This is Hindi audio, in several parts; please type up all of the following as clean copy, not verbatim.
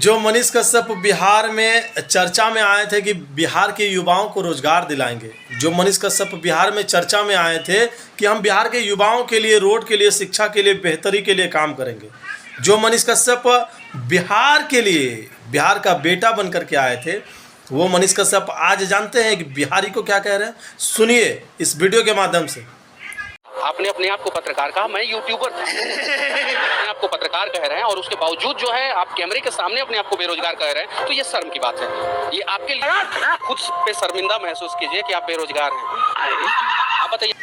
जो मनीष कश्यप बिहार में चर्चा में आए थे कि बिहार के युवाओं को रोजगार दिलाएंगे, जो मनीष कश्यप बिहार में चर्चा में आए थे कि हम बिहार के युवाओं के लिए, रोड के लिए, शिक्षा के लिए, बेहतरी के लिए काम करेंगे, जो मनीष कश्यप बिहार के लिए बिहार का बेटा बन करके आए थे, वो मनीष कश्यप आज जानते हैं कि बिहारी को क्या कह रहे हैं। सुनिए इस वीडियो के माध्यम से। आपने अपने आप को पत्रकार कहा, मैं यूट्यूबर था। अपने आप को पत्रकार कह रहे हैं और उसके बावजूद जो है आप कैमरे के सामने अपने आप को बेरोजगार कह रहे हैं, तो ये शर्म की बात है। ये आपके लिए खुद पे शर्मिंदा महसूस कीजिए कि आप बेरोजगार हैं। आप बताइए।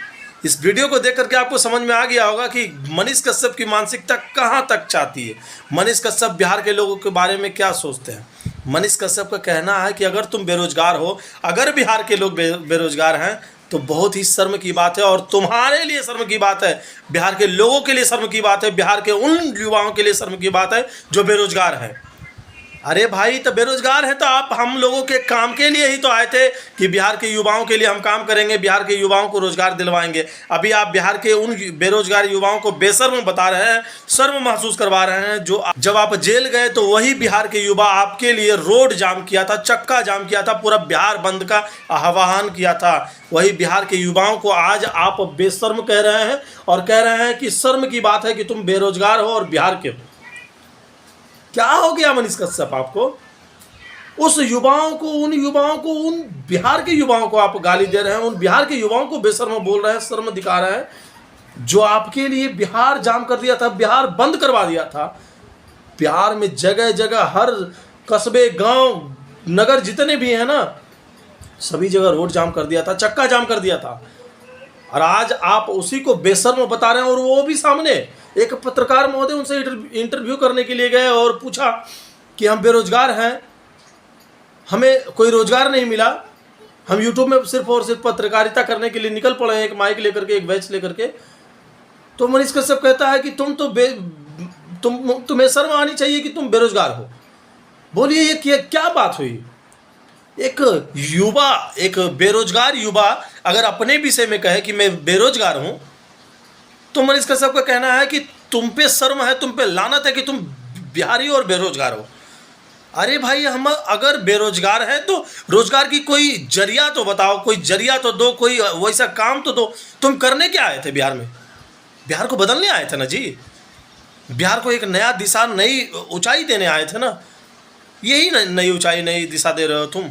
इस वीडियो को देख करके आपको समझ में आ गया होगा कि मनीष कश्यप की मानसिकता कहाँ तक चाहती है, मनीष कश्यप बिहार के लोगों के बारे में क्या सोचते हैं। मनीष कश्यप का कहना है कि अगर तुम बेरोजगार हो, अगर बिहार के लोग बेरोजगार हैं तो बहुत ही शर्म की बात है, और तुम्हारे लिए शर्म की बात है, बिहार के लोगों के लिए शर्म की बात है, बिहार के उन युवाओं के लिए शर्म की बात है जो बेरोजगार हैं। अरे भाई, तो बेरोजगार है तो आप हम लोगों के काम के लिए ही तो आए थे कि बिहार के युवाओं के लिए हम काम करेंगे, बिहार के युवाओं को रोजगार दिलवाएंगे। अभी आप बिहार के उन बेरोजगार युवाओं को बेशर्म बता रहे हैं, शर्म महसूस करवा रहे हैं। जो जब आप जेल गए तो वही बिहार के युवा आपके लिए रोड जाम किया था, चक्का जाम किया था, पूरा बिहार बंद का आह्वान किया था। वही बिहार के युवाओं को आज आप बेशर्म कह रहे हैं और कह रहे हैं कि शर्म की बात है कि तुम बेरोजगार हो और बिहार के हो। क्या हो गया मनीष कश्यप आपको? उस युवाओं को, उन बिहार के युवाओं को आप गाली दे रहे हैं, उन बिहार के युवाओं को बेशर्म बोल रहे हैं, शर्म दिखा रहे हैं, जो आपके लिए बिहार जाम कर दिया था, बिहार बंद करवा दिया था। बिहार में जगह जगह, हर कस्बे, गांव, नगर जितने भी हैं ना, सभी जगह रोड जाम कर दिया था, चक्का जाम कर दिया था। और आज आप उसी को बेशर्म बता रहे हैं। और वो भी सामने एक पत्रकार महोदय उनसे इंटरव्यू करने के लिए गए और पूछा कि हम बेरोजगार हैं, हमें कोई रोजगार नहीं मिला, हम यूट्यूब में सिर्फ और सिर्फ पत्रकारिता करने के लिए निकल पड़े हैं, एक माइक लेकर के, एक बैच लेकर के। तो मनीष कश्यप कहता है कि तुम्हें शर्म आनी चाहिए कि तुम बेरोजगार हो। बोलिए ये क्या बात हुई? एक युवा, एक बेरोजगार युवा अगर अपने विषय में कहे कि मैं बेरोजगार हूं, तो मनीष कश्यप का कहना है कि तुम पे शर्म है, तुम पे लानत है कि तुम बिहारी और बेरोजगार हो। अरे भाई, हम अगर बेरोजगार हैं तो रोजगार की कोई जरिया तो बताओ, कोई जरिया तो दो, कोई वैसा काम तो दो। तुम करने क्या आए थे बिहार में? बिहार को बदलने आए थे ना जी, बिहार को एक नया दिशा, नई ऊंचाई देने आए थे ना। यही नई ऊंचाई, नई दिशा दे रहे हो तुम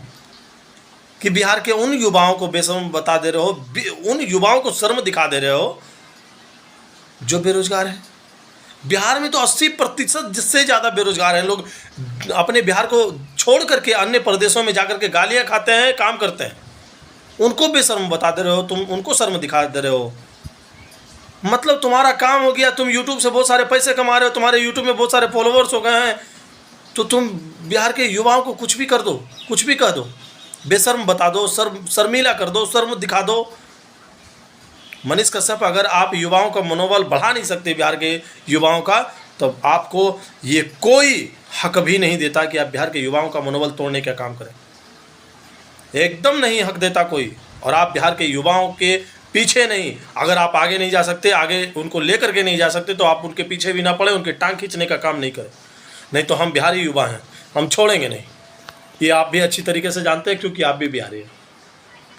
कि बिहार के उन युवाओं को बेशर्म बता दे रहे हो, उन युवाओं को शर्म दिखा दे रहे हो जो बेरोजगार है। बिहार में तो 80% जिससे ज़्यादा बेरोजगार हैं लोग। अपने बिहार को छोड़ करके अन्य प्रदेशों में जाकर के गालियाँ खाते हैं, काम करते हैं, उनको बेशर्म बता दे रहे हो तुम, उनको शर्म दिखा दे रहे हो। मतलब तुम्हारा काम हो गया, तुम यूट्यूब से बहुत सारे पैसे कमा रहे हो, तुम्हारे यूट्यूब में बहुत सारे फॉलोअर्स हो गए हैं, तो तुम बिहार के युवाओं को कुछ भी कर दो, कुछ भी कह दो, बेशर्म बता दो, शर्मीला कर दो, शर्म दिखा दो। मनीष कश्यप, अगर आप युवाओं का मनोबल बढ़ा नहीं सकते बिहार के युवाओं का, तो आपको ये कोई हक भी नहीं देता कि आप बिहार के युवाओं का मनोबल तोड़ने का काम करें। एकदम नहीं हक देता कोई। और आप बिहार के युवाओं के पीछे नहीं, अगर आप आगे नहीं जा सकते, आगे उनको लेकर के नहीं जा सकते, तो आप उनके पीछे भी ना पड़े, उनके टांग खींचने का काम नहीं करें। नहीं तो हम बिहारी युवा हैं, हम छोड़ेंगे नहीं। ये आप भी अच्छी तरीके से जानते हैं क्योंकि आप भी बिहारी हैं।